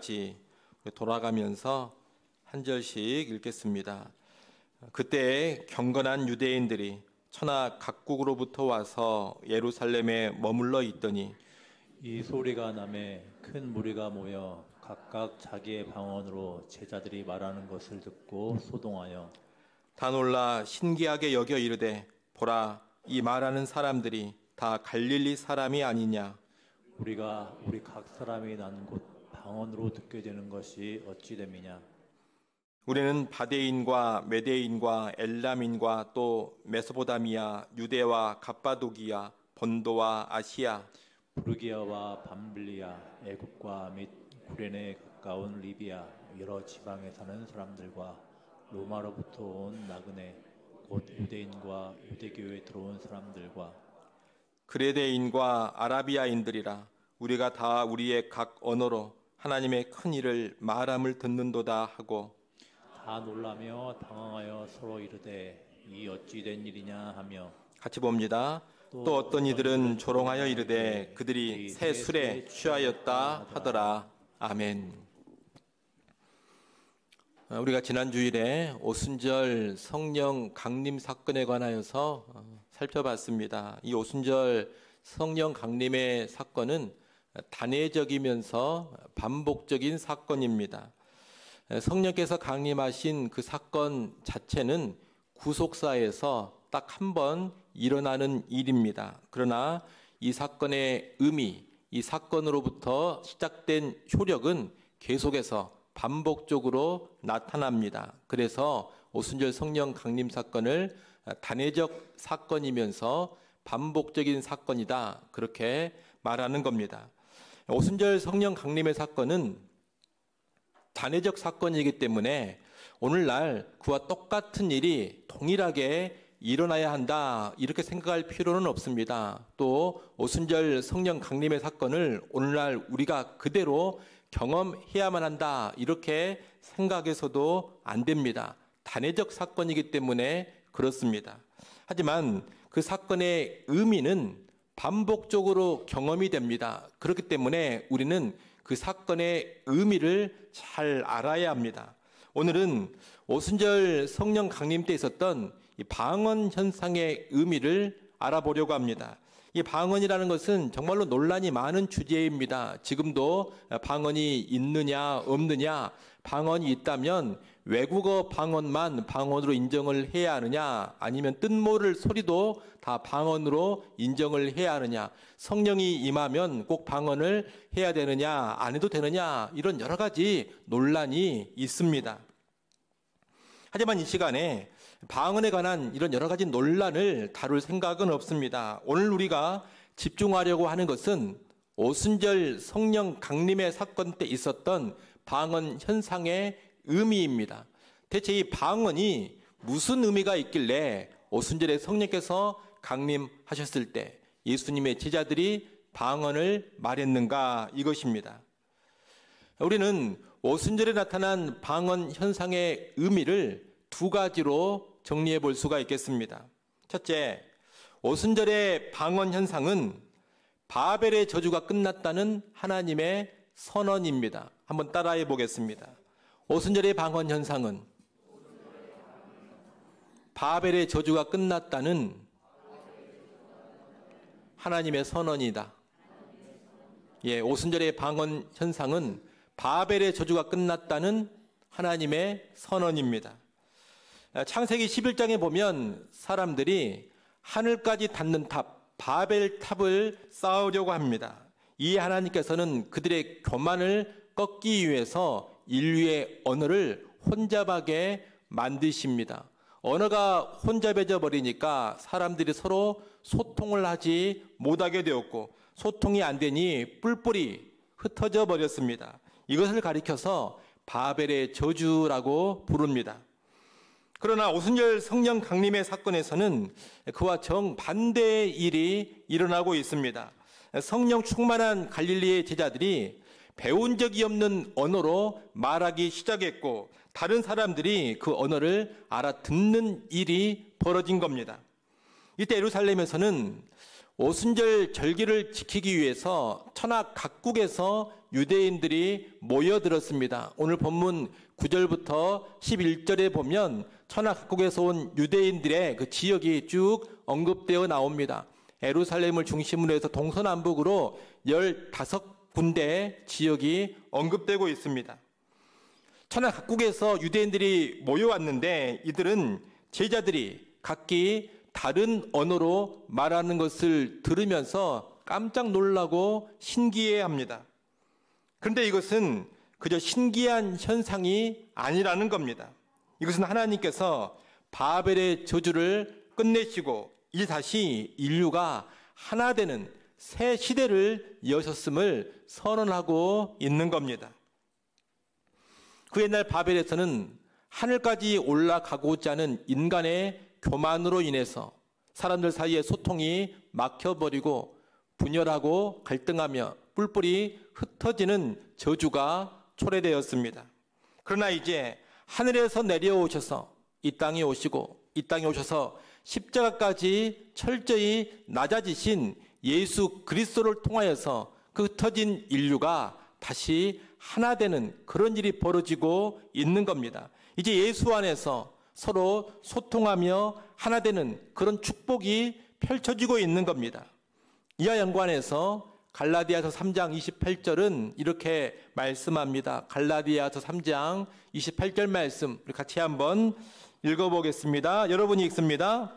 같이 돌아가면서 한 절씩 읽겠습니다. 그때 경건한 유대인들이 천하 각국으로부터 와서 예루살렘에 머물러 있더니 이 소리가 나매 큰 무리가 모여 각각 자기의 방언으로 제자들이 말하는 것을 듣고 소동하여 다 놀라 신기하게 여겨 이르되 보라 이 말하는 사람들이 다 갈릴리 사람이 아니냐. 우리가 우리 각 사람이 난 곳 방언으로 듣게 되는 것이 어찌 됨이냐. 우리는 바데인과 메데인과 엘람인과 또 메소포다미아, 유대와 갑바도기아, 본도와 아시아, 부르기아와 밤빌리아, 애굽과 및 구레네 가까운 리비아 여러 지방에 사는 사람들과 로마로부터 온 나그네 곧 유대인과 유대교에 들어온 사람들과 그레데인과 아라비아인들이라. 우리가 다 우리의 각 언어로 하나님의 큰 일을 말함을 듣는도다 하고 다 놀라며 당황하여 서로 이르되 이 어찌 된 일이냐 하며 같이 봅니다. 또 어떤 이들은 조롱하여 이르되 그들이 새 술에 취하였다 하더라. 아멘. 우리가 지난 주일에 오순절 성령 강림 사건에 관하여서 살펴봤습니다. 이 오순절 성령 강림의 사건은 단회적이면서 반복적인 사건입니다. 성령께서 강림하신 그 사건 자체는 구속사에서 딱 한 번 일어나는 일입니다. 그러나 이 사건의 의미, 이 사건으로부터 시작된 효력은 계속해서 반복적으로 나타납니다. 그래서 오순절 성령 강림 사건을 단회적 사건이면서 반복적인 사건이다. 그렇게 말하는 겁니다. 오순절 성령 강림의 사건은 단회적 사건이기 때문에 오늘날 그와 똑같은 일이 동일하게 일어나야 한다 이렇게 생각할 필요는 없습니다. 또 오순절 성령 강림의 사건을 오늘날 우리가 그대로 경험해야만 한다 이렇게 생각해서도 안 됩니다. 단회적 사건이기 때문에 그렇습니다. 하지만 그 사건의 의미는 반복적으로 경험이 됩니다. 그렇기 때문에 우리는 그 사건의 의미를 잘 알아야 합니다. 오늘은 오순절 성령 강림 때 있었던 이 방언 현상의 의미를 알아보려고 합니다. 이 방언이라는 것은 정말로 논란이 많은 주제입니다. 지금도 방언이 있느냐 없느냐, 방언이 있다면 외국어 방언만 방언으로 인정을 해야 하느냐, 아니면 뜻모를 소리도 다 방언으로 인정을 해야 하느냐, 성령이 임하면 꼭 방언을 해야 되느냐, 안 해도 되느냐, 이런 여러 가지 논란이 있습니다. 하지만 이 시간에 방언에 관한 이런 여러 가지 논란을 다룰 생각은 없습니다. 오늘 우리가 집중하려고 하는 것은 오순절 성령 강림의 사건 때 있었던 방언 현상의 의미입니다. 대체 이 방언이 무슨 의미가 있길래 오순절에 성령께서 강림하셨을 때 예수님의 제자들이 방언을 말했는가 이것입니다. 우리는 오순절에 나타난 방언 현상의 의미를 두 가지로 정리해 볼 수가 있겠습니다. 첫째, 오순절의 방언 현상은 바벨의 저주가 끝났다는 하나님의 선언입니다. 한번 따라해 보겠습니다. 오순절의 방언 현상은 바벨의 저주가 끝났다는 하나님의 선언이다. 예, 오순절의 방언 현상은 바벨의 저주가 끝났다는 하나님의 선언입니다. 창세기 11장에 보면 사람들이 하늘까지 닿는 탑, 바벨 탑을 쌓으려고 합니다. 이 하나님께서는 그들의 교만을 꺾기 위해서 인류의 언어를 혼잡하게 만드십니다. 언어가 혼잡해져 버리니까 사람들이 서로 소통을 하지 못하게 되었고 소통이 안 되니 뿔뿔이 흩어져 버렸습니다. 이것을 가리켜서 바벨의 저주라고 부릅니다. 그러나 오순절 성령 강림의 사건에서는 그와 정반대의 일이 일어나고 있습니다. 성령 충만한 갈릴리의 제자들이 배운 적이 없는 언어로 말하기 시작했고 다른 사람들이 그 언어를 알아듣는 일이 벌어진 겁니다. 이때 예루살렘에서는 오순절 절기를 지키기 위해서 천하 각국에서 유대인들이 모여들었습니다. 오늘 본문 9절부터 11절에 보면 천하 각국에서 온 유대인들의 그 지역이 쭉 언급되어 나옵니다. 예루살렘을 중심으로 해서 동서남북으로 15군데 지역이 언급되고 있습니다. 천하 각국에서 유대인들이 모여왔는데 이들은 제자들이 각기 다른 언어로 말하는 것을 들으면서 깜짝 놀라고 신기해합니다. 그런데 이것은 그저 신기한 현상이 아니라는 겁니다. 이것은 하나님께서 바벨의 저주를 끝내시고 이제 다시 인류가 하나 되는 새 시대를 여셨음을 선언하고 있는 겁니다. 그 옛날 바벨에서는 하늘까지 올라가고자 하는 인간의 교만으로 인해서 사람들 사이의 소통이 막혀버리고 분열하고 갈등하며 뿔뿔이 흩어지는 저주가 초래되었습니다. 그러나 이제 하늘에서 내려오셔서 이 땅에 오셔서 십자가까지 철저히 낮아지신 예수 그리스도를 통하여서 그 흩어진 인류가 다시 하나 되는 그런 일이 벌어지고 있는 겁니다. 이제 예수 안에서 서로 소통하며 하나 되는 그런 축복이 펼쳐지고 있는 겁니다. 이와 연관해서 갈라디아서 3장 28절은 이렇게 말씀합니다. 갈라디아서 3장 28절 말씀 우리 같이 한번 읽어보겠습니다. 여러분이 읽습니다.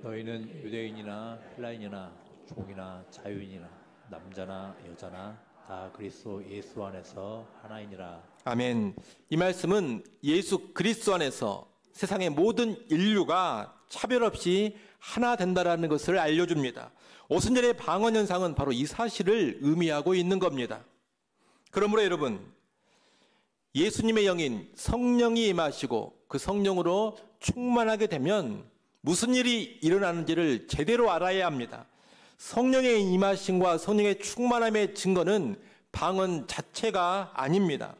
너희는 유대인이나 헬라인이나 종이나 자유인이나 남자나 여자나 다 그리스도 예수 안에서 하나이니라. 아멘. 이 말씀은 예수 그리스도 안에서 세상의 모든 인류가 차별 없이 하나 된다라는 것을 알려줍니다. 오순절의 방언 현상은 바로 이 사실을 의미하고 있는 겁니다. 그러므로 여러분, 예수님의 영인 성령이 임하시고 그 성령으로 충만하게 되면 무슨 일이 일어나는지를 제대로 알아야 합니다. 성령의 임하심과 성령의 충만함의 증거는 방언 자체가 아닙니다.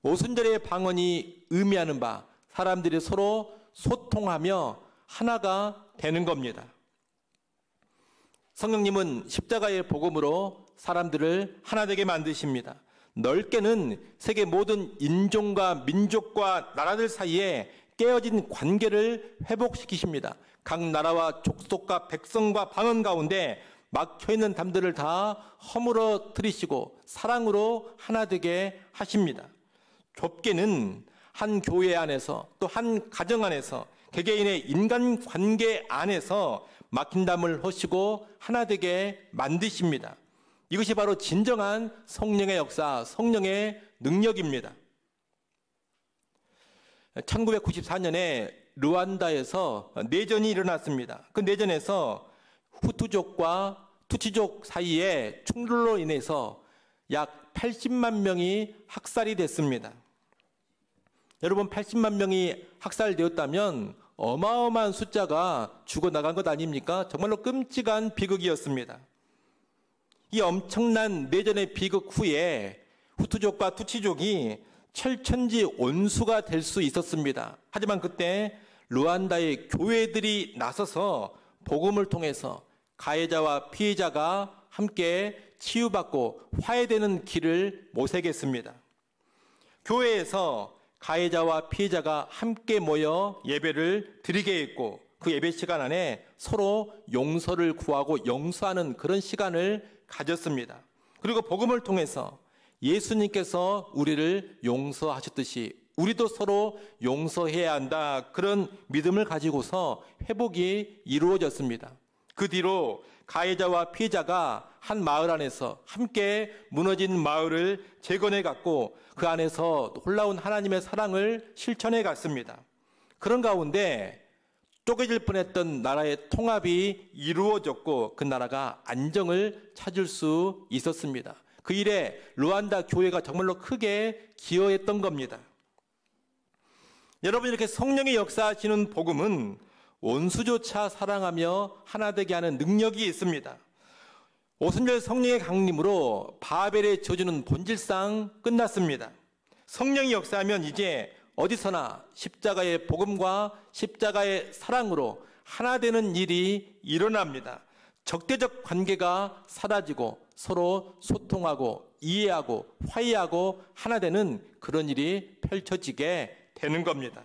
오순절의 방언이 의미하는 바 사람들이 서로 소통하며 하나가 되는 겁니다. 성령님은 십자가의 복음으로 사람들을 하나 되게 만드십니다. 넓게는 세계 모든 인종과 민족과 나라들 사이에 깨어진 관계를 회복시키십니다. 각 나라와 족속과 백성과 방언 가운데 막혀있는 담들을 다 허물어뜨리시고 사랑으로 하나 되게 하십니다. 좁게는 한 교회 안에서 또 한 가정 안에서 개개인의 인간관계 안에서 막힌 담을 허시고 하나 되게 만드십니다. 이것이 바로 진정한 성령의 역사, 성령의 능력입니다. 1994년에 르완다에서 내전이 일어났습니다. 그 내전에서 후투족과 투치족 사이의 충돌로 인해서 약 80만 명이 학살이 됐습니다. 여러분, 80만 명이 학살되었다면 어마어마한 숫자가 죽어나간 것 아닙니까? 정말로 끔찍한 비극이었습니다. 이 엄청난 내전의 비극 후에 후투족과 투치족이 철천지 온수가 될 수 있었습니다. 하지만 그때 르완다의 교회들이 나서서 복음을 통해서 가해자와 피해자가 함께 치유받고 화해되는 길을 모색했습니다. 교회에서 가해자와 피해자가 함께 모여 예배를 드리게 했고 그 예배 시간 안에 서로 용서를 구하고 용서하는 그런 시간을 가졌습니다. 그리고 복음을 통해서 예수님께서 우리를 용서하셨듯이 우리도 서로 용서해야 한다, 그런 믿음을 가지고서 회복이 이루어졌습니다. 그 뒤로 가해자와 피해자가 한 마을 안에서 함께 무너진 마을을 재건해 갔고 그 안에서 놀라운 하나님의 사랑을 실천해 갔습니다. 그런 가운데 쪼개질 뻔했던 나라의 통합이 이루어졌고 그 나라가 안정을 찾을 수 있었습니다. 그 일에 르완다 교회가 정말로 크게 기여했던 겁니다. 여러분, 이렇게 성령의 역사하시는 복음은 원수조차 사랑하며 하나 되게 하는 능력이 있습니다. 오순절 성령의 강림으로 바벨의 저주는 본질상 끝났습니다. 성령이 역사하면 이제 어디서나 십자가의 복음과 십자가의 사랑으로 하나 되는 일이 일어납니다. 적대적 관계가 사라지고 서로 소통하고 이해하고 화해하고 하나 되는 그런 일이 펼쳐지게 되는 겁니다.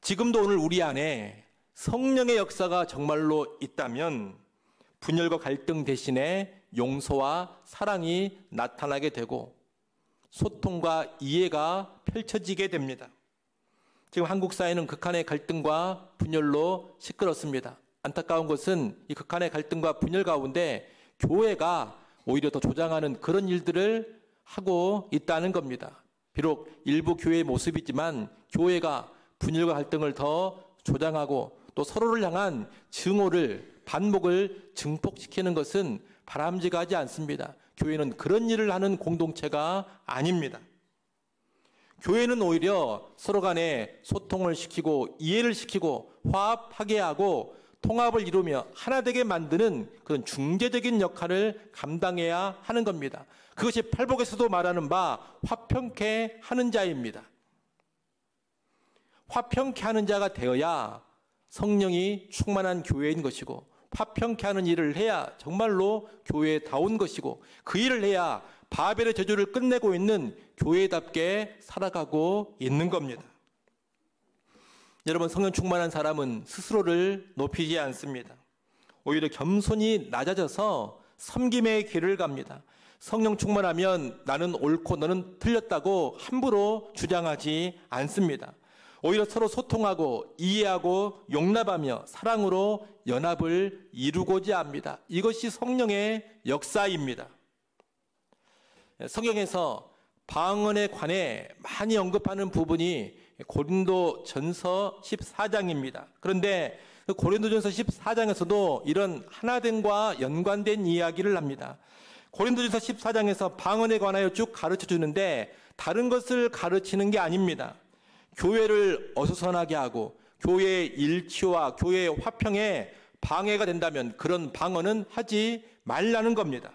지금도 오늘 우리 안에 성령의 역사가 정말로 있다면 분열과 갈등 대신에 용서와 사랑이 나타나게 되고 소통과 이해가 펼쳐지게 됩니다. 지금 한국 사회는 극한의 갈등과 분열로 시끄럽습니다. 안타까운 것은 이 극한의 갈등과 분열 가운데 교회가 오히려 더 조장하는 그런 일들을 하고 있다는 겁니다. 비록 일부 교회의 모습이지만 교회가 분열과 갈등을 더 조장하고 또 서로를 향한 증오를 반목을 증폭시키는 것은 바람직하지 않습니다. 교회는 그런 일을 하는 공동체가 아닙니다. 교회는 오히려 서로 간에 소통을 시키고 이해를 시키고 화합하게 하고 통합을 이루며 하나 되게 만드는 그런 중재적인 역할을 감당해야 하는 겁니다. 그것이 팔복에서도 말하는 바 화평케 하는 자입니다. 화평케 하는 자가 되어야 성령이 충만한 교회인 것이고 화평케 하는 일을 해야 정말로 교회다운 것이고 그 일을 해야 바벨의 저주를 끝내고 있는 교회답게 살아가고 있는 겁니다. 여러분, 성령 충만한 사람은 스스로를 높이지 않습니다. 오히려 겸손히 낮아져서 섬김의 길을 갑니다. 성령 충만하면 나는 옳고 너는 틀렸다고 함부로 주장하지 않습니다. 오히려 서로 소통하고 이해하고 용납하며 사랑으로 연합을 이루고자 합니다. 이것이 성령의 역사입니다. 성경에서 방언에 관해 많이 언급하는 부분이 고린도전서 14장입니다. 그런데 고린도전서 14장에서도 이런 하나됨과 연관된 이야기를 합니다. 고린도전서 14장에서 방언에 관하여 쭉 가르쳐 주는데 다른 것을 가르치는 게 아닙니다. 교회를 어수선하게 하고 교회의 일치와 교회의 화평에 방해가 된다면 그런 방언은 하지 말라는 겁니다.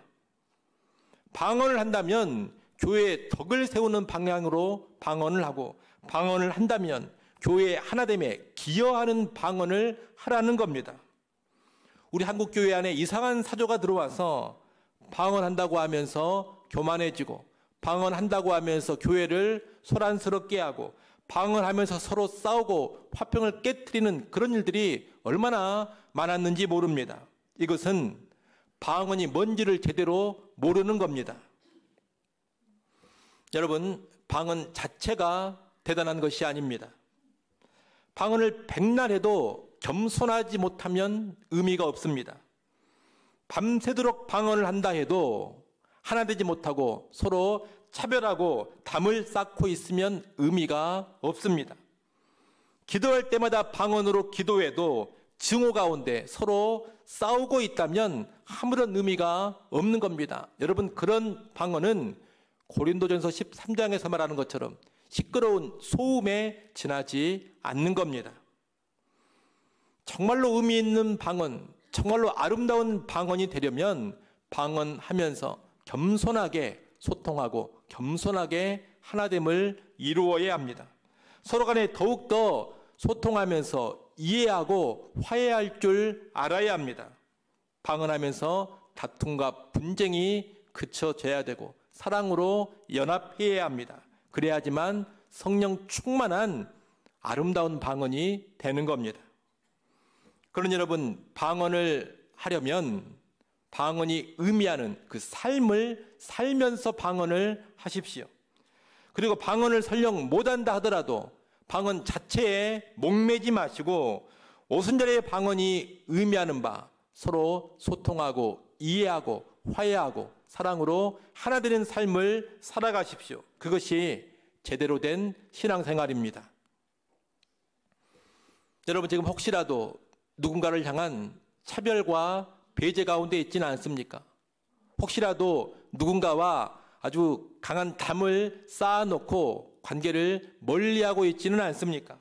방언을 한다면 교회의 덕을 세우는 방향으로 방언을 하고 방언을 한다면 교회의 하나됨에 기여하는 방언을 하라는 겁니다. 우리 한국교회 안에 이상한 사조가 들어와서 방언한다고 하면서 교만해지고 방언한다고 하면서 교회를 소란스럽게 하고 방언하면서 서로 싸우고 화평을 깨트리는 그런 일들이 얼마나 많았는지 모릅니다. 이것은 방언이 뭔지를 제대로 모르는 겁니다. 여러분, 방언 자체가 대단한 것이 아닙니다. 방언을 백날 해도 겸손하지 못하면 의미가 없습니다. 밤새도록 방언을 한다 해도 하나 되지 못하고 서로 차별하고 담을 쌓고 있으면 의미가 없습니다. 기도할 때마다 방언으로 기도해도 증오 가운데 서로 싸우고 있다면 아무런 의미가 없는 겁니다. 여러분, 그런 방언은 고린도전서 13장에서 말하는 것처럼 시끄러운 소음에 지나지 않는 겁니다. 정말로 의미 있는 방언, 정말로 아름다운 방언이 되려면 방언하면서 겸손하게 소통하고 겸손하게 하나됨을 이루어야 합니다. 서로 간에 더욱더 소통하면서 이해하고 화해할 줄 알아야 합니다. 방언하면서 다툼과 분쟁이 그쳐져야 되고 사랑으로 연합해야 합니다. 그래야지만 성령 충만한 아름다운 방언이 되는 겁니다. 그러니 여러분, 방언을 하려면 방언이 의미하는 그 삶을 살면서 방언을 하십시오. 그리고 방언을 설령 못한다 하더라도 방언 자체에 목매지 마시고 오순절의 방언이 의미하는 바 서로 소통하고 이해하고 화해하고 사랑으로 하나 되는 삶을 살아가십시오. 그것이 제대로 된 신앙생활입니다. 여러분, 지금 혹시라도 누군가를 향한 차별과 배제 가운데 있지는 않습니까? 혹시라도 누군가와 아주 강한 담을 쌓아놓고 관계를 멀리하고 있지는 않습니까?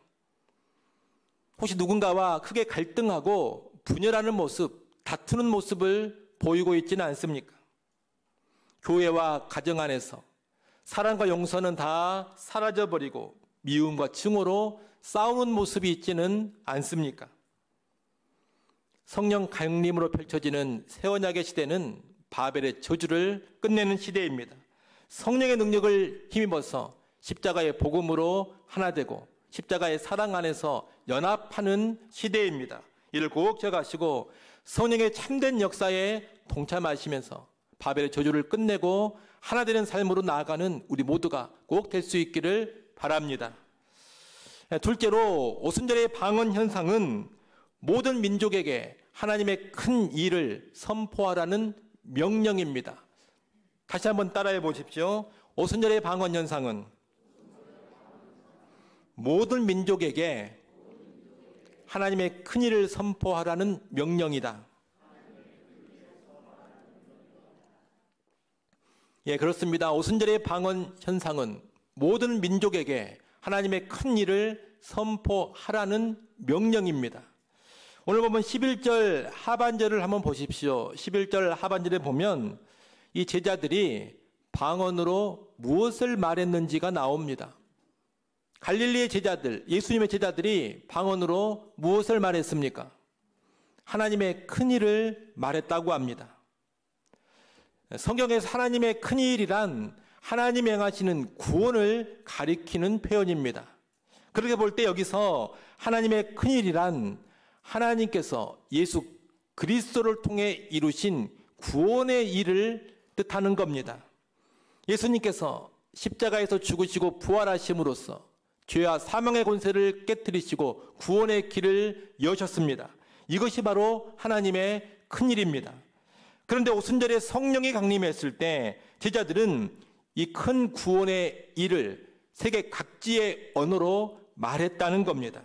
혹시 누군가와 크게 갈등하고 분열하는 모습, 다투는 모습을 보이고 있지는 않습니까? 교회와 가정 안에서 사랑과 용서는 다 사라져버리고 미움과 증오로 싸우는 모습이 있지는 않습니까? 성령 강림으로 펼쳐지는 새 언약의 시대는 바벨의 저주를 끝내는 시대입니다. 성령의 능력을 힘입어서 십자가의 복음으로 하나 되고 십자가의 사랑 안에서 연합하는 시대입니다. 이를 꼭 기억하시고 성령의 참된 역사에 동참하시면서 바벨의 저주를 끝내고 하나 되는 삶으로 나아가는 우리 모두가 꼭 될 수 있기를 바랍니다. 둘째로 오순절의 방언 현상은 모든 민족에게 하나님의 큰 일을 선포하라는 명령입니다. 다시 한번 따라해 보십시오. 오순절의 방언 현상은 모든 민족에게 하나님의 큰 일을 선포하라는 명령이다. 예, 그렇습니다. 오순절의 방언 현상은 모든 민족에게 하나님의 큰 일을 선포하라는 명령입니다. 오늘 보면 11절 하반절을 한번 보십시오. 11절 하반절에 보면 이 제자들이 방언으로 무엇을 말했는지가 나옵니다. 갈릴리의 제자들, 예수님의 제자들이 방언으로 무엇을 말했습니까? 하나님의 큰 일을 말했다고 합니다. 성경에서 하나님의 큰 일이란 하나님이 행하시는 구원을 가리키는 표현입니다. 그렇게 볼 때 여기서 하나님의 큰 일이란 하나님께서 예수 그리스도를 통해 이루신 구원의 일을 뜻하는 겁니다. 예수님께서 십자가에서 죽으시고 부활하심으로써 죄와 사망의 권세를 깨뜨리시고 구원의 길을 여셨습니다. 이것이 바로 하나님의 큰 일입니다. 그런데 오순절에 성령이 강림했을 때 제자들은 이 큰 구원의 일을 세계 각지의 언어로 말했다는 겁니다.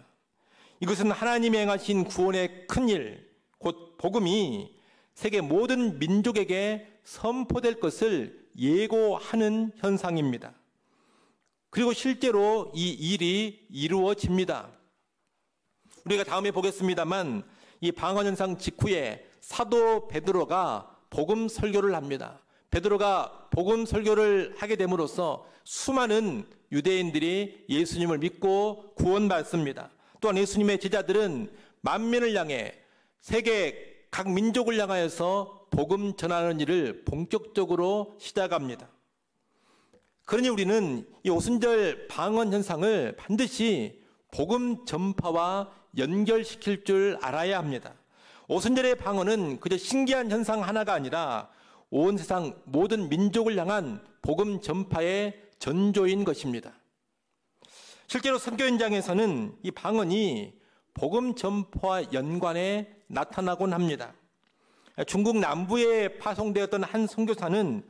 이것은 하나님이 행하신 구원의 큰 일, 곧 복음이 세계 모든 민족에게 선포될 것을 예고하는 현상입니다. 그리고 실제로 이 일이 이루어집니다. 우리가 다음에 보겠습니다만 이 방언 현상 직후에 사도 베드로가 복음 설교를 합니다. 베드로가 복음 설교를 하게 됨으로써 수많은 유대인들이 예수님을 믿고 구원받습니다. 또한 예수님의 제자들은 만민을 향해 세계 각 민족을 향하여서 복음 전하는 일을 본격적으로 시작합니다. 그러니 우리는 이 오순절 방언 현상을 반드시 복음 전파와 연결시킬 줄 알아야 합니다. 오순절의 방언은 그저 신기한 현상 하나가 아니라 온 세상 모든 민족을 향한 복음 전파의 전조인 것입니다. 실제로 선교 현장에서는 이 방언이 복음 전파와 연관해 나타나곤 합니다. 중국 남부에 파송되었던 한 선교사는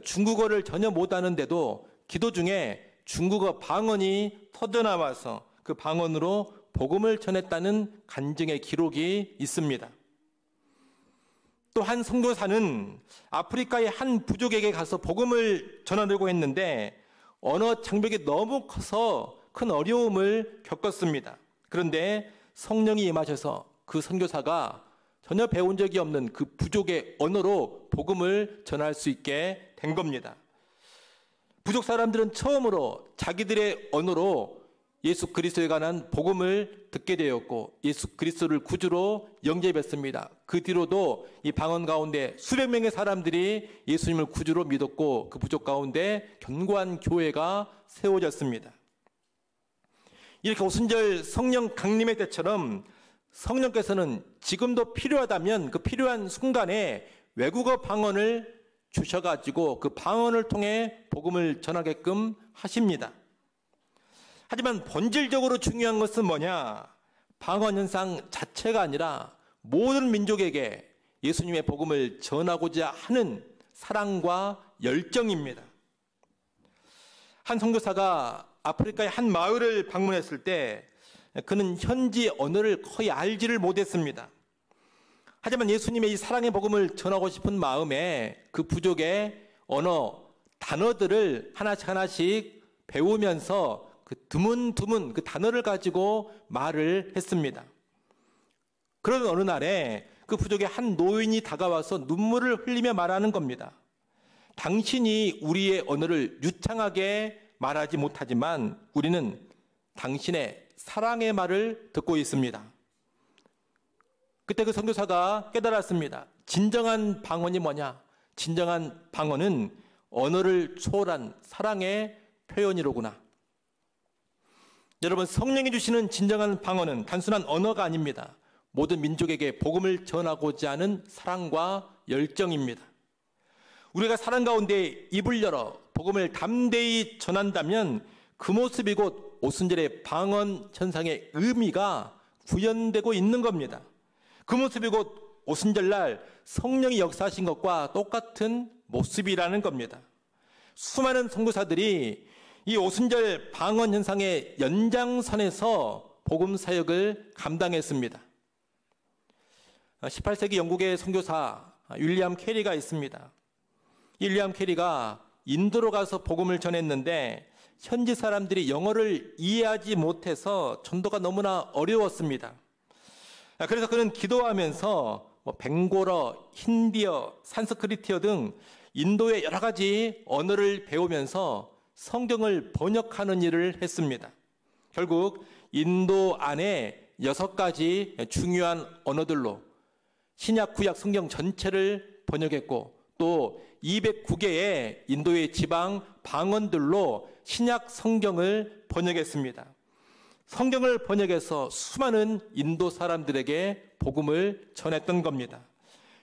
중국어를 전혀 못하는데도 기도 중에 중국어 방언이 터져나와서 그 방언으로 복음을 전했다는 간증의 기록이 있습니다. 또 한 선교사는 아프리카의 한 부족에게 가서 복음을 전하려고 했는데 언어 장벽이 너무 커서 큰 어려움을 겪었습니다. 그런데 성령이 임하셔서 그 선교사가 전혀 배운 적이 없는 그 부족의 언어로 복음을 전할 수 있게 된 겁니다. 부족 사람들은 처음으로 자기들의 언어로 예수 그리스도에 관한 복음을 듣게 되었고 예수 그리스도를 구주로 영접했습니다. 그 뒤로도 이 방언 가운데 수백 명의 사람들이 예수님을 구주로 믿었고 그 부족 가운데 견고한 교회가 세워졌습니다. 이렇게 오순절 성령 강림의 때처럼 성령께서는 지금도 필요하다면 그 필요한 순간에 외국어 방언을 주셔가지고 그 방언을 통해 복음을 전하게끔 하십니다. 하지만 본질적으로 중요한 것은 뭐냐? 방언 현상 자체가 아니라 모든 민족에게 예수님의 복음을 전하고자 하는 사랑과 열정입니다. 한 선교사가 아프리카의 한 마을을 방문했을 때 그는 현지 언어를 거의 알지를 못했습니다. 하지만 예수님의 이 사랑의 복음을 전하고 싶은 마음에 그 부족의 언어, 단어들을 하나씩 하나씩 배우면서 그 드문드문 그 단어를 가지고 말을 했습니다. 그런 어느 날에 그 부족의 한 노인이 다가와서 눈물을 흘리며 말하는 겁니다. 당신이 우리의 언어를 유창하게 말하지 못하지만 우리는 당신의 사랑의 말을 듣고 있습니다. 그때 그 선교사가 깨달았습니다. 진정한 방언이 뭐냐? 진정한 방언은 언어를 초월한 사랑의 표현이로구나. 여러분, 성령이 주시는 진정한 방언은 단순한 언어가 아닙니다. 모든 민족에게 복음을 전하고자 하는 사랑과 열정입니다. 우리가 사랑 가운데 입을 열어 복음을 담대히 전한다면 그 모습이 곧 오순절의 방언 현상의 의미가 구현되고 있는 겁니다. 그 모습이 곧 오순절날 성령이 역사하신 것과 똑같은 모습이라는 겁니다. 수많은 선교사들이 이 오순절 방언 현상의 연장선에서 복음 사역을 감당했습니다. 18세기 영국의 선교사 윌리엄 캐리가 있습니다. 윌리엄 캐리가 인도로 가서 복음을 전했는데 현지 사람들이 영어를 이해하지 못해서 전도가 너무나 어려웠습니다. 그래서 그는 기도하면서 벵고러, 힌디어, 산스크리트어 등 인도의 여러 가지 언어를 배우면서 성경을 번역하는 일을 했습니다. 결국 인도 안에 6가지 중요한 언어들로 신약 구약 성경 전체를 번역했고 또 209개의 인도의 지방 방언들로 신약 성경을 번역했습니다. 성경을 번역해서 수많은 인도 사람들에게 복음을 전했던 겁니다.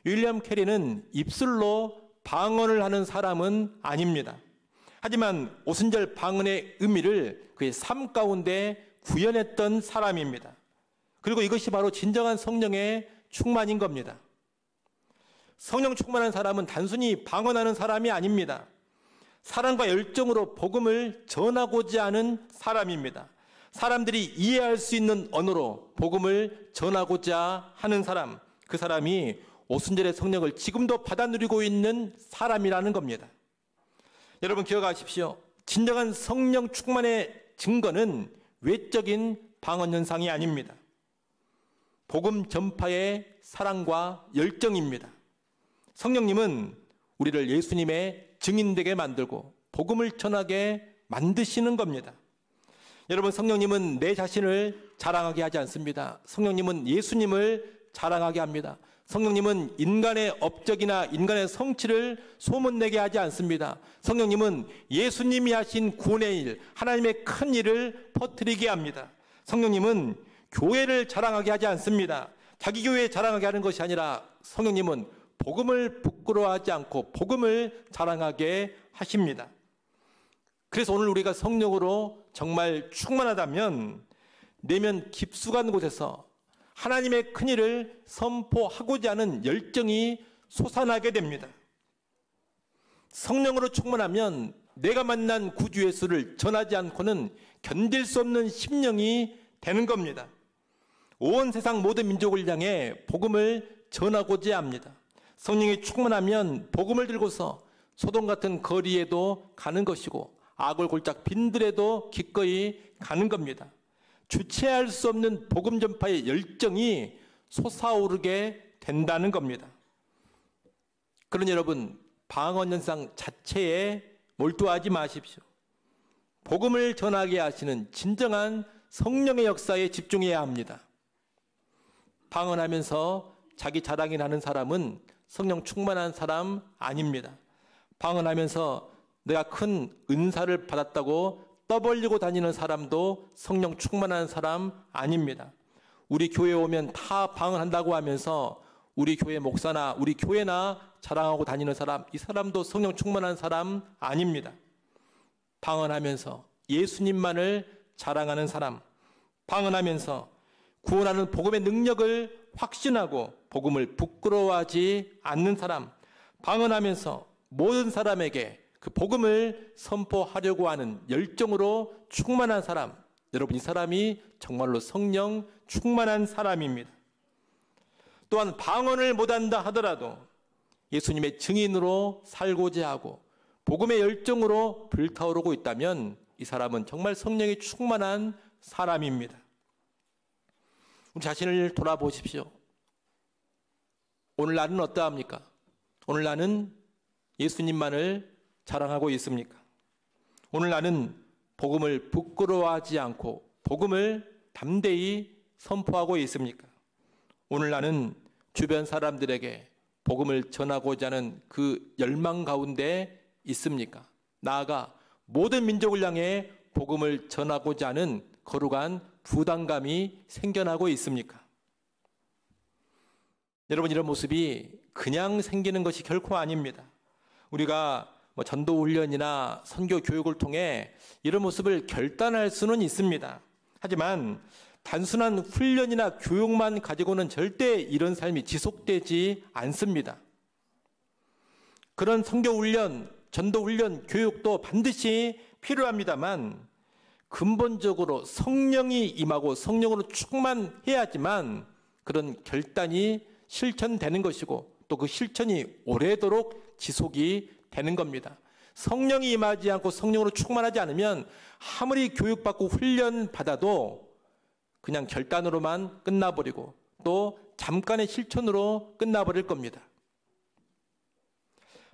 윌리엄 캐리는 입술로 방언을 하는 사람은 아닙니다. 하지만 오순절 방언의 의미를 그의 삶 가운데 구현했던 사람입니다. 그리고 이것이 바로 진정한 성령의 충만인 겁니다. 성령 충만한 사람은 단순히 방언하는 사람이 아닙니다. 사랑과 열정으로 복음을 전하고자 하는 사람입니다. 사람들이 이해할 수 있는 언어로 복음을 전하고자 하는 사람, 그 사람이 오순절의 성령을 지금도 받아 누리고 있는 사람이라는 겁니다. 여러분 기억하십시오. 진정한 성령 충만의 증거는 외적인 방언 현상이 아닙니다. 복음 전파의 사랑과 열정입니다. 성령님은 우리를 예수님의 증인되게 만들고 복음을 전하게 만드시는 겁니다. 여러분, 성령님은 내 자신을 자랑하게 하지 않습니다. 성령님은 예수님을 자랑하게 합니다. 성령님은 인간의 업적이나 인간의 성취를 소문내게 하지 않습니다. 성령님은 예수님이 하신 구원의 일, 하나님의 큰 일을 퍼뜨리게 합니다. 성령님은 교회를 자랑하게 하지 않습니다. 자기 교회 자랑하게 하는 것이 아니라 성령님은 복음을 부끄러워하지 않고 복음을 자랑하게 하십니다. 그래서 오늘 우리가 성령으로 정말 충만하다면 내면 깊숙한 곳에서 하나님의 큰일을 선포하고자 하는 열정이 솟아나게 됩니다. 성령으로 충만하면 내가 만난 구주 예수를 전하지 않고는 견딜 수 없는 심령이 되는 겁니다. 온 세상 모든 민족을 향해 복음을 전하고자 합니다. 성령이 충만하면 복음을 들고서 소돔 같은 거리에도 가는 것이고 악을 골짝 빈들에도 기꺼이 가는 겁니다. 주체할 수 없는 복음 전파의 열정이 솟아오르게 된다는 겁니다. 그러니 여러분, 방언 현상 자체에 몰두하지 마십시오. 복음을 전하게 하시는 진정한 성령의 역사에 집중해야 합니다. 방언하면서 자기 자랑이 나는 사람은 성령 충만한 사람 아닙니다. 방언하면서 내가 큰 은사를 받았다고 떠벌리고 다니는 사람도 성령 충만한 사람 아닙니다. 우리 교회에 오면 다 방언한다고 하면서 우리 교회 목사나 우리 교회나 자랑하고 다니는 사람, 이 사람도 성령 충만한 사람 아닙니다. 방언하면서 예수님만을 자랑하는 사람, 방언하면서 구원하는 복음의 능력을 확신하고 복음을 부끄러워하지 않는 사람, 방언하면서 모든 사람에게 그 복음을 선포하려고 하는 열정으로 충만한 사람, 여러분 이 사람이 정말로 성령 충만한 사람입니다. 또한 방언을 못한다 하더라도 예수님의 증인으로 살고자 하고 복음의 열정으로 불타오르고 있다면 이 사람은 정말 성령이 충만한 사람입니다. 우리 자신을 돌아보십시오. 오늘 나는 어떠합니까? 오늘 나는 예수님만을 자랑하고 있습니까? 오늘 나는 복음을 부끄러워하지 않고 복음을 담대히 선포하고 있습니까? 오늘 나는 주변 사람들에게 복음을 전하고자 하는 그 열망 가운데 있습니까? 나아가 모든 민족을 향해 복음을 전하고자 하는 거룩한 부담감이 생겨나고 있습니까? 여러분, 이런 모습이 그냥 생기는 것이 결코 아닙니다. 우리가 전도 훈련이나 선교 교육을 통해 이런 모습을 결단할 수는 있습니다. 하지만 단순한 훈련이나 교육만 가지고는 절대 이런 삶이 지속되지 않습니다. 그런 선교 훈련, 전도 훈련, 교육도 반드시 필요합니다만 근본적으로 성령이 임하고 성령으로 충만해야지만 그런 결단이 실천되는 것이고 또 그 실천이 오래도록 지속이 되는 겁니다. 성령이 임하지 않고 성령으로 충만하지 않으면 아무리 교육받고 훈련받아도 그냥 결단으로만 끝나버리고 또 잠깐의 실천으로 끝나버릴 겁니다.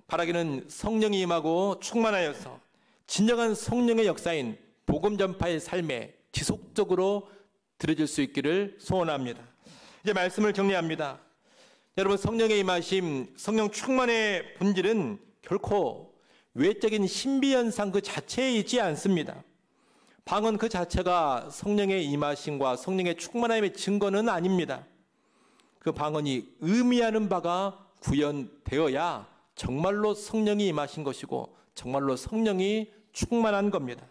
바라기는 성령이 임하고 충만하여서 진정한 성령의 역사인 복음 전파의 삶에 지속적으로 들어질 수 있기를 소원합니다. 이제 말씀을 정리합니다. 여러분, 성령의 임하심, 성령 충만의 본질은 결코 외적인 신비현상 그 자체에 있지 않습니다. 방언 그 자체가 성령의 임하심과 성령의 충만함의 증거는 아닙니다. 그 방언이 의미하는 바가 구현되어야 정말로 성령이 임하신 것이고 정말로 성령이 충만한 겁니다.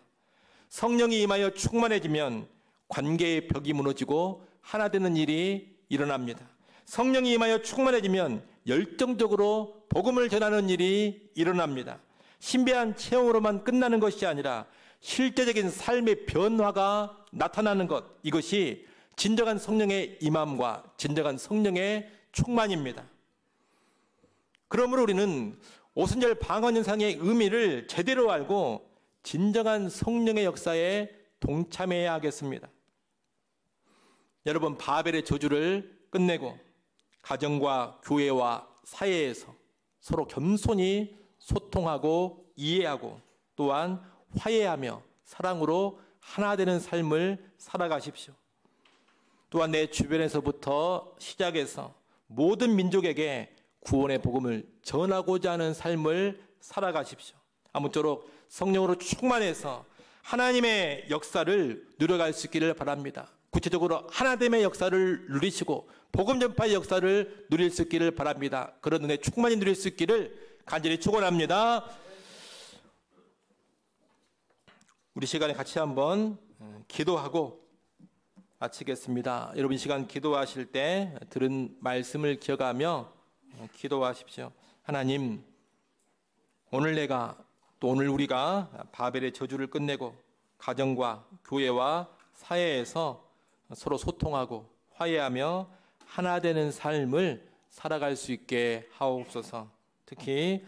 성령이 임하여 충만해지면 관계의 벽이 무너지고 하나 되는 일이 일어납니다. 성령이 임하여 충만해지면 열정적으로 복음을 전하는 일이 일어납니다. 신비한 체험으로만 끝나는 것이 아니라 실제적인 삶의 변화가 나타나는 것, 이것이 진정한 성령의 임함과 진정한 성령의 충만입니다. 그러므로 우리는 오순절 방언 현상의 의미를 제대로 알고 진정한 성령의 역사에 동참해야 하겠습니다. 여러분, 바벨의 저주를 끝내고 가정과 교회와 사회에서 서로 겸손히 소통하고 이해하고 또한 화해하며 사랑으로 하나 되는 삶을 살아가십시오. 또한 내 주변에서부터 시작해서 모든 민족에게 구원의 복음을 전하고자 하는 삶을 살아가십시오. 아무쪼록 성령으로 충만해서 하나님의 역사를 누려갈 수 있기를 바랍니다. 구체적으로 하나됨의 역사를 누리시고 복음 전파의 역사를 누릴 수 있기를 바랍니다. 그런 은혜 충만히 누릴 수 있기를 간절히 축원합니다. 우리 시간에 같이 한번 기도하고 마치겠습니다. 여러분, 이 시간 기도하실 때 들은 말씀을 기억하며 기도하십시오. 하나님, 오늘 내가 또 오늘 우리가 바벨의 저주를 끝내고 가정과 교회와 사회에서 서로 소통하고 화해하며 하나 되는 삶을 살아갈 수 있게 하옵소서. 특히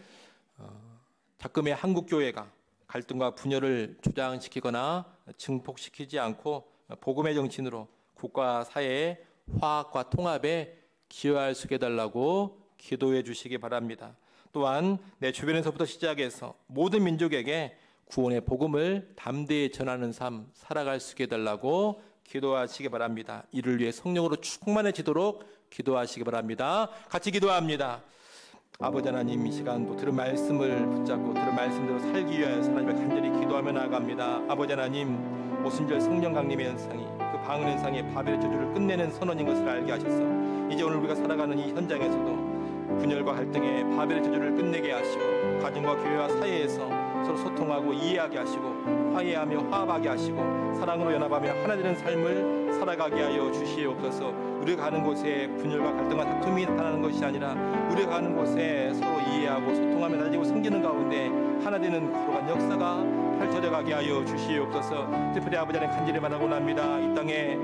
작금의 한국교회가 갈등과 분열을 조장시키거나 증폭시키지 않고 복음의 정신으로 국가 사회의 화합과 통합에 기여할 수 있게 해달라고 기도해 주시기 바랍니다. 또한 내 주변에서부터 시작해서 모든 민족에게 구원의 복음을 담대히 전하는 삶 살아갈 수 있게 해달라고 기도하시기 바랍니다. 이를 위해 성령으로 충만해지도록 기도하시기 바랍니다. 같이 기도합니다. 아버지 하나님, 이 시간도 들은 말씀을 붙잡고 들은 말씀대로 살기 위하여서 하나님을 간절히 기도하며 나아갑니다. 아버지 하나님, 오순절 성령 강림의 현상이 그 방언 현상의 바벨의 저주를 끝내는 선언인 것을 알게 하셔서 이제 오늘 우리가 살아가는 이 현장에서도 분열과 갈등의 바벨의 저주를 끝내게 하시고 가정과 교회와 사회에서 서로 소통하고 이해하게 하시고 화해하며 화합하게 하시고 사랑으로 연합하며 하나 되는 삶을 살아가게 하여 주시옵소서. 우리가 가는 곳에 분열과 갈등과 다툼이 나타나는 것이 아니라 우리가 가는 곳에 서로 이해하고 소통하며 다지고 섬기는 가운데 하나 되는 거룩한 역사가 펼쳐져 가게 하여 주시옵소서. 특별히 아버지 하나님 간절히 바라고 납니다. 이 땅에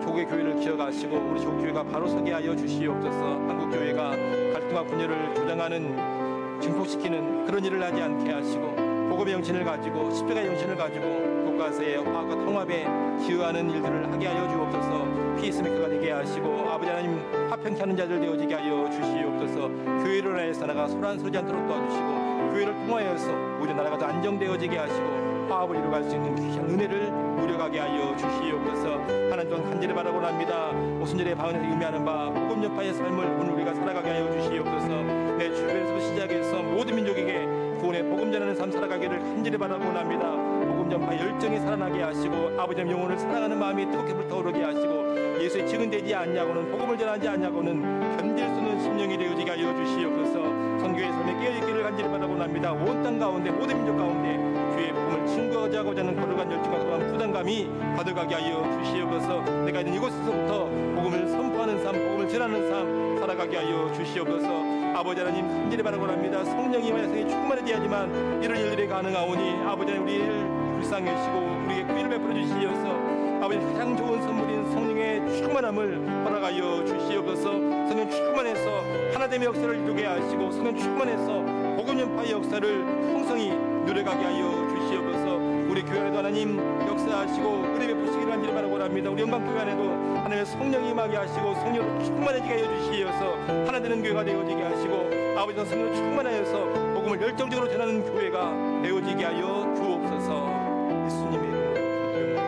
조국의 교회를 기억하시고 우리 조국교회가 바로 서게 하여 주시옵소서. 한국교회가 갈등과 분열을 조장하는 증폭시키는 그런 일을 하지 않게 하시고 복음의 정신을 가지고 십자가의 정신을 가지고 국가사의 화합과 통합에 기여하는 일들을 하게 하여 주옵소서. 피스메이커가 되게 하시고 아버지 하나님 화평케 하는 자들 되어지게 하여 주시옵소서. 교회를 하여서 나라가 소란스러지 않도록 도와주시고 교회를 통하여서 우리 나라가 더 안정되어지게 하시고 화합을 이루어갈 수 있는 귀한 은혜를 누려가게 하여 주시옵소서. 하나님 또한 간절히 바라고 합니다. 오순절의 방언에서 의미하는 바 복음 전파의 삶을 오늘 우리가 살아가게 하여 주시옵소서. 내 주변에서 시작해서 모든 민족에게 구원의 복음 전하는 삶 살아가기를 간절히 바라고 합니다. 복음 전파 열정이 살아나게 하시고 아버지의 영혼을 사랑하는 마음이 뜨겁게 불타오르게 하시고 예수의 증언되지 않냐고는 복음을 전하지 않냐고는 견딜 수 없는 심령이 되어지게 하여 주시옵소서. 선교의 삶에 깨어있기를 간절히 바라고 합니다. 온 땅 가운데 모든 민족 가운데 주의 복음을 증거하고자 하는 거룩한 열정과 거룩한 부담감이 가득하게 하여 주시옵소서. 내가 있는 이곳에서부터 복음을 선포하는 삶, 복음을 전하는 삶 살아가게 하여 주시옵소서. 아버지 하나님 간절히 바라고 합니다. 성령이 완성이 충만해져야지만 이런 일들이 가능하오니 아버지 하나님 우리를 불쌍히 여시고 우리에게 구의를 베풀어 주시옵소서. 아버지 가장 좋은 선물인 성령의 충만함을 허락하여 주시옵소서. 성령 충만해서 하나됨의 역사를 이루게 하시고 성령 충만해서 복음 전파의 역사를 풍성히 누려가게 하여 주시옵소서. 우리 교회 안에도 하나님 역사하시고 은혜 베푸시기를 간절히 바라고 합니다. 우리 영광교회 안에도 하나님의 성령이 임하게 하시고 성령으로 충만해지게 하여 주시어서 하나 되는 교회가 되어지게 하시고 아버지는 성령으로 충만하여서 복음을 열정적으로 전하는 교회가 되어지게 하여 주옵소서. 예수님의 이름으로 기도드립니다.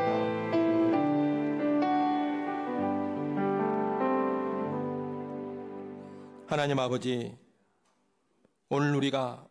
하나님 아버지, 오늘 우리가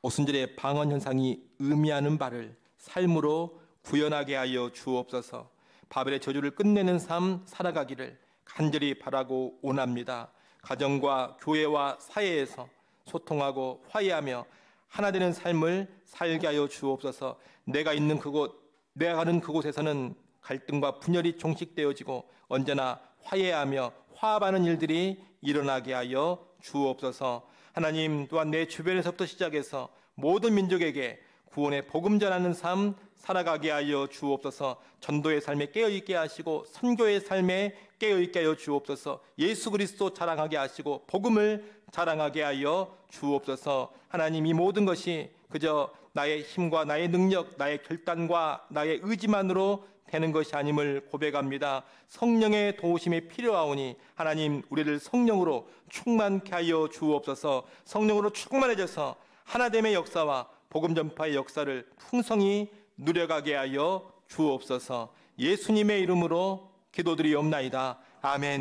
오순절의 방언 현상이 의미하는 바를 삶으로 구현하게 하여 주옵소서. 바벨의 저주를 끝내는 삶 살아가기를 간절히 바라고 원합니다. 가정과 교회와 사회에서 소통하고 화해하며 하나 되는 삶을 살게 하여 주옵소서. 내가 있는 그곳, 내가 가는 그곳에서는 갈등과 분열이 종식되어지고 언제나 화해하며 화합하는 일들이 일어나게 하여 주옵소서. 하나님 또한 내 주변에서부터 시작해서 모든 민족에게 구원의 복음 전하는 삶 살아가게 하여 주옵소서. 전도의 삶에 깨어있게 하시고 선교의 삶에 깨어있게 하여 주옵소서. 예수 그리스도 자랑하게 하시고 복음을 자랑하게 하여 주옵소서. 하나님 이 모든 것이 그저 나의 힘과 나의 능력, 나의 결단과 나의 의지만으로 되는 것이 아님을 고백합니다. 성령의 도우심이 필요하오니 하나님 우리를 성령으로 충만케 하여 주옵소서. 성령으로 충만해져서 하나됨의 역사와 복음 전파의 역사를 풍성히 누려가게 하여 주옵소서. 예수님의 이름으로 기도드리옵나이다. 아멘.